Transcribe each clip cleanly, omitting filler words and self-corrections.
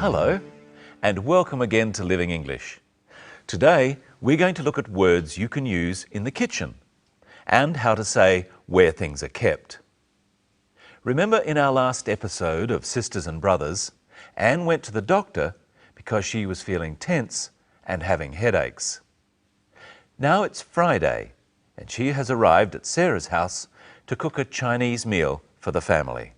Hello, and welcome again to Living English. Today, we're going to look at words you can use in the kitchen and how to say where things are kept. Remember in our last episode of Sisters and Brothers, Anne went to the doctor because she was feeling tense and having headaches. Now it's Friday, and she has arrived at Sarah's house to cook a Chinese meal for the family.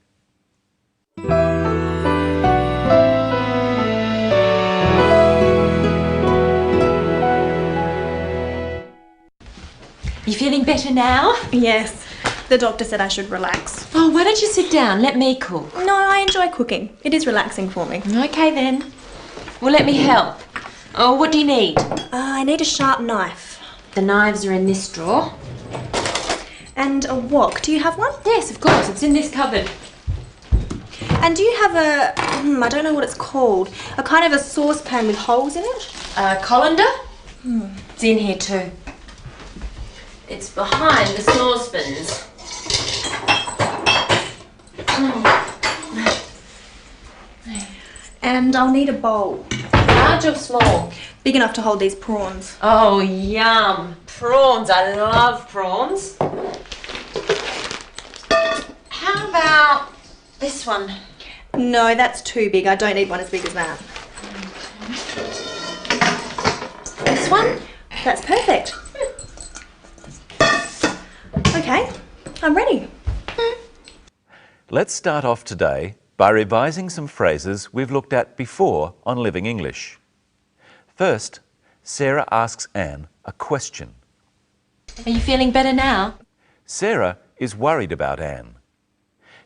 You feeling better now? Yes. The doctor said I should relax. Oh, why don't you sit down? Let me cook. No, I enjoy cooking. It is relaxing for me. Okay then. Well, let me help. Oh, what do you need? I need a sharp knife. The knives are in this drawer. And a wok. Do you have one? Yes, of course. It's in this cupboard. And do you have a, I don't know what it's called, a kind of a saucepan with holes in it? A colander? It's in here too. It's behind the saucepans. And I'll need a bowl. Large or small? Big enough to hold these prawns. Oh, yum. Prawns. I love prawns. How about this one? No, that's too big. I don't need one as big as that. This one? That's perfect. Okay, I'm ready. Let's start off today by revising some phrases we've looked at before on Living English. First, Sarah asks Anne a question. Are you feeling better now? Sarah is worried about Anne.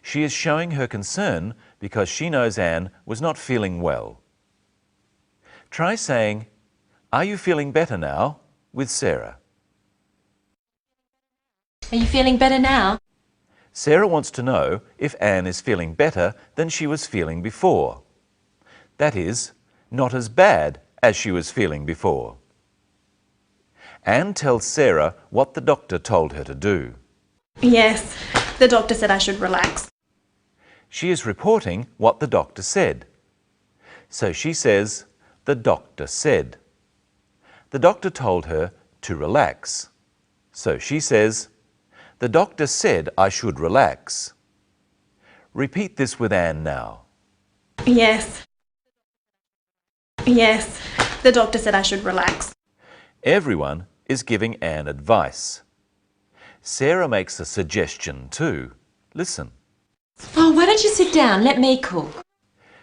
She is showing her concern because she knows Anne was not feeling well. Try saying, "Are you feeling better now?" with Sarah. Are you feeling better now? Sarah wants to know if Anne is feeling better than she was feeling before. That is, not as bad as she was feeling before. Anne tells Sarah what the doctor told her to do. Yes, the doctor said I should relax. She is reporting what the doctor said. So she says, "The doctor said." The doctor told her to relax. So she says, "The doctor said I should relax." Repeat this with Anne now. Yes. Yes, the doctor said I should relax. Everyone is giving Anne advice. Sarah makes a suggestion too. Listen. Oh, why don't you sit down? Let me cook.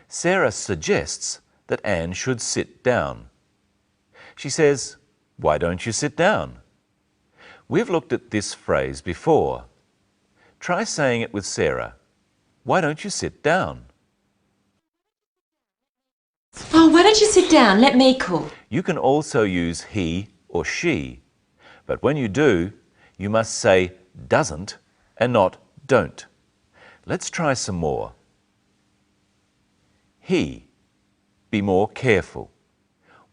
Sarah suggests that Anne should sit down. She says, "Why don't you sit down?" We've looked at this phrase before. Try saying it with Sarah. "Why don't you sit down?" Oh, why don't you sit down? Let me cook. You can also use he or she, but when you do, you must say doesn't and not don't. Let's try some more. He, be more careful.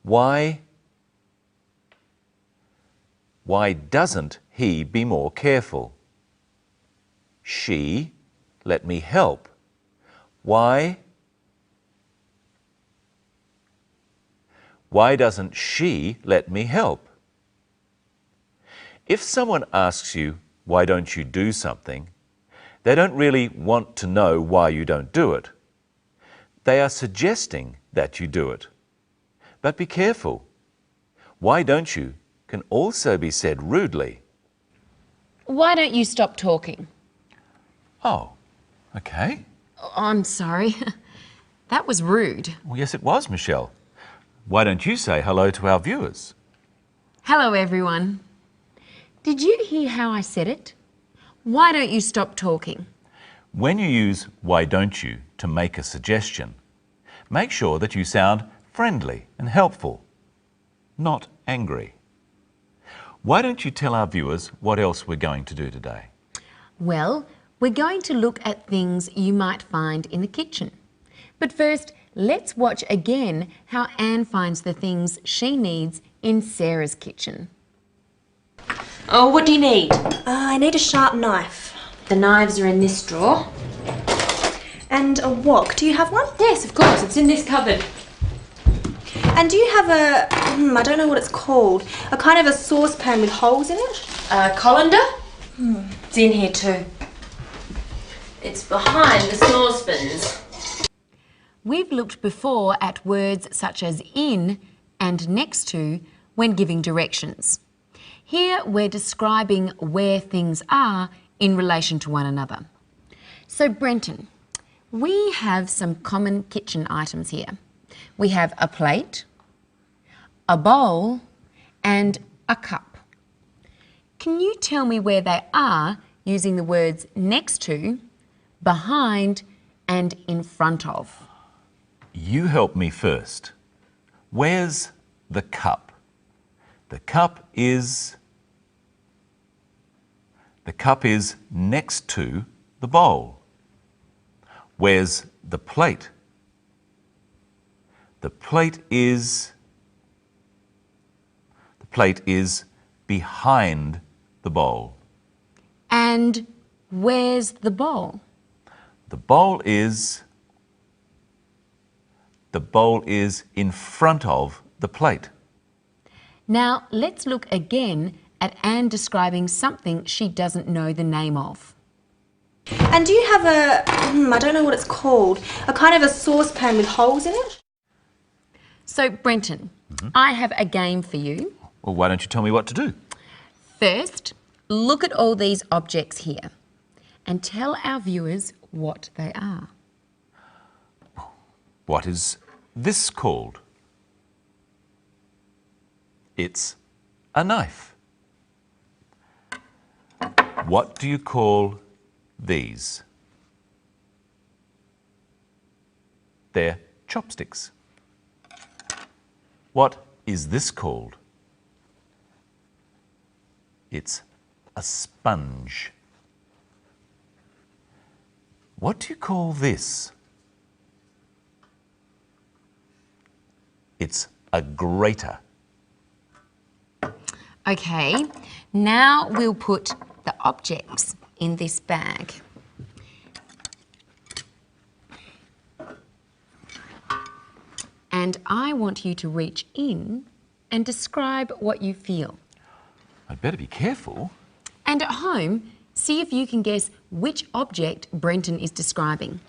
Why doesn't he be more careful? She, let me help. Why doesn't she let me help? If someone asks you, "Why don't you do something?" they don't really want to know why you don't do it. They are suggesting that you do it. But be careful. "Why don't you?" can also be said rudely. Why don't you stop talking? Oh, okay. Oh, I'm sorry. That was rude. Well, yes, it was, Michelle. Why don't you say hello to our viewers? Hello, everyone. Did you hear how I said it? Why don't you stop talking? When you use "why don't you" to make a suggestion, make sure that you sound friendly and helpful, not angry. Why don't you tell our viewers what else we're going to do today? Well, we're going to look at things you might find in the kitchen. But first, let's watch again how Anne finds the things she needs in Sarah's kitchen. Oh, what do you need? I need a sharp knife. The knives are in this drawer. And a wok. Do you have one? Yes, of course. It's in this cupboard. And do you have a, I don't know what it's called, a kind of a saucepan with holes in it? Colander? It's in here too. It's behind the saucepans. We've looked before at words such as in and next to when giving directions. Here we're describing where things are in relation to one another. So Brenton, we have some common kitchen items here. We have a plate, a bowl and a cup. Can you tell me where they are using the words next to, behind and in front of? You help me first. Where's the cup? The cup is next to the bowl. Where's the plate? The plate is behind the bowl. And where's the bowl? The bowl is in front of the plate. Now let's look again at Anne describing something she doesn't know the name of. And do you have a, I don't know what it's called, a kind of a saucepan with holes in it? So Brenton, I have a game for you. Well, why don't you tell me what to do? First, look at all these objects here and tell our viewers what they are. What is this called? It's a knife. What do you call these? They're chopsticks. What is this called? It's a sponge. What do you call this? It's a grater. Okay, now we'll put the objects in this bag. And I want you to reach in and describe what you feel. I'd better be careful. And at home, see if you can guess which object Brenton is describing.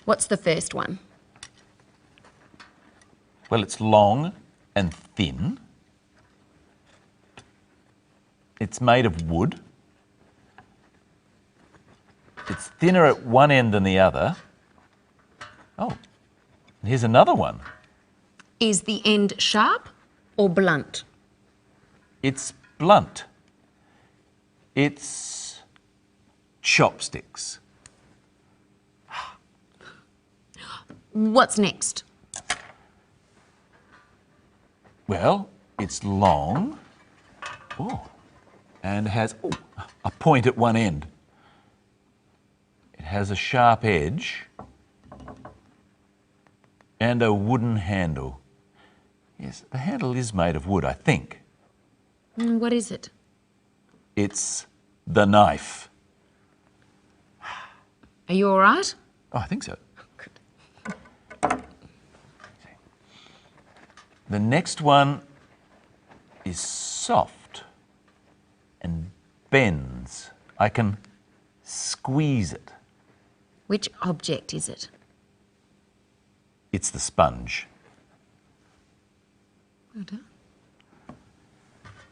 What's the first one? Well, it's long and thin. It's made of wood. It's thinner at one end than the other. Oh, here's another one. Is the end sharp or blunt? It's blunt. It's chopsticks. What's next? Well, it's long. And has a point at one end. It has a sharp edge and a wooden handle. Yes, the handle is made of wood, I think. What is it? It's the knife. Are you all right? Oh, I think so. The next one is soft and bends. I can squeeze it. Which object is it? It's the sponge. Well done.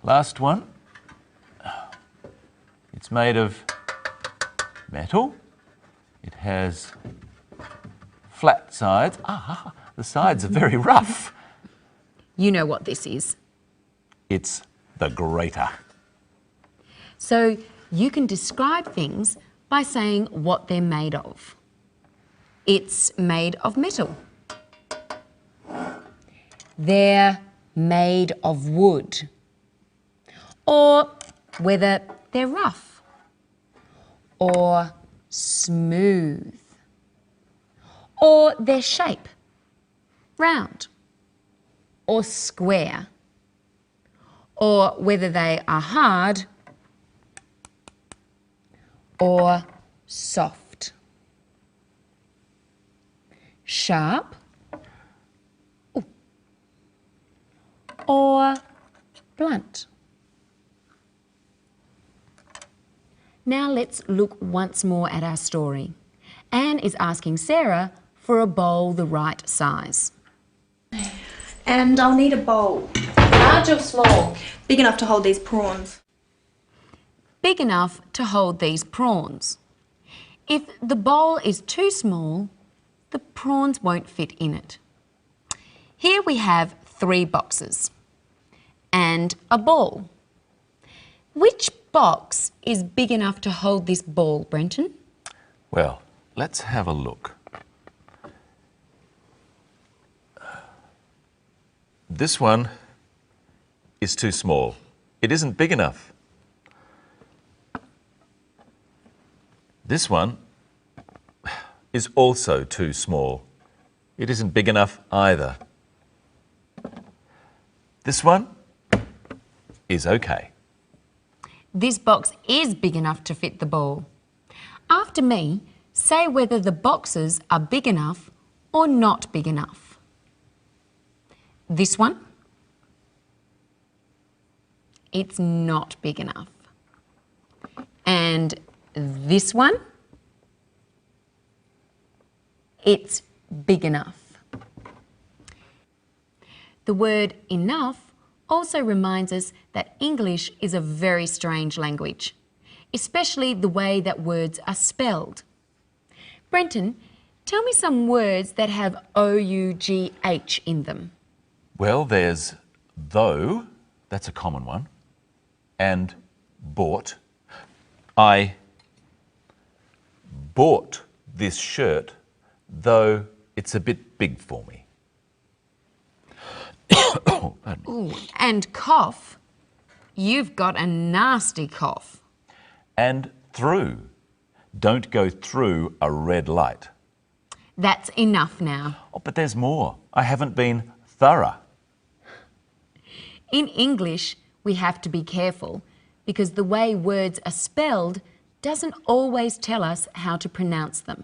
Last one. It's made of metal. It has flat sides. The sides are very rough. You know what this is. It's the grater. So you can describe things by saying what they're made of. It's made of metal. They're made of wood. Or whether they're rough or smooth. Or their shape, round or square. Or whether they are hard or soft. sharp, or blunt. Now let's look once more at our story. Anne is asking Sarah for a bowl the right size. And I'll need a bowl. Large or small? Big enough to hold these prawns. Big enough to hold these prawns. If the bowl is too small, the prawns won't fit in it. Here we have 3 boxes and a ball. Which box is big enough to hold this ball, Brenton? Well, let's have a look. This one is too small. It isn't big enough. This one is also too small. It isn't big enough either. This one is okay. This box is big enough to fit the ball. After me, say whether the boxes are big enough or not big enough. This one, it's not big enough. And this one, it's big enough. The word enough also reminds us that English is a very strange language, especially the way that words are spelled. Brenton, tell me some words that have O-U-G-H in them. Well, there's though, that's a common one, and bought. I bought this shirt, though it's a bit big for me. Oh, pardon me. Ooh, and cough. You've got a nasty cough. And through. Don't go through a red light. That's enough now. Oh, but there's more. I haven't been thorough. In English, we have to be careful because the way words are spelled doesn't always tell us how to pronounce them.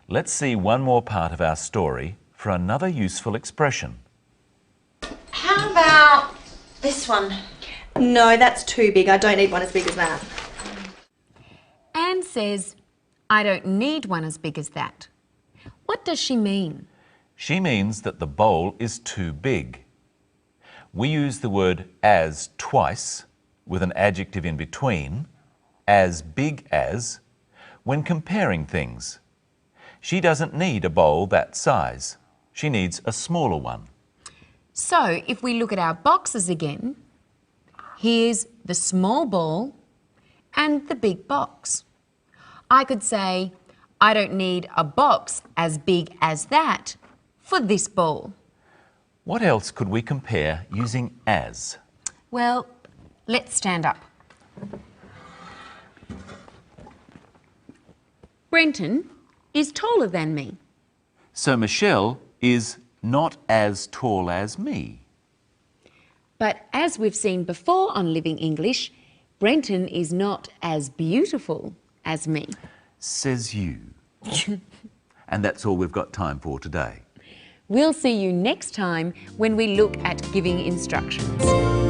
Let's see one more part of our story for another useful expression. How about this one? No, that's too big. I don't need one as big as that. Anne says, I don't need one as big as that. What does she mean? She means that the bowl is too big. We use the word as twice with an adjective in between, as big as, when comparing things. She doesn't need a bowl that size. She needs a smaller one. So if we look at our boxes again, here's the small ball and the big box. I could say, I don't need a box as big as that for this ball. What else could we compare using as? Well, let's stand up. Brenton is taller than me. So Michelle is not as tall as me. But as we've seen before on Living English, Brenton is not as beautiful as me. Says you. And that's all we've got time for today. We'll see you next time when we look at giving instructions.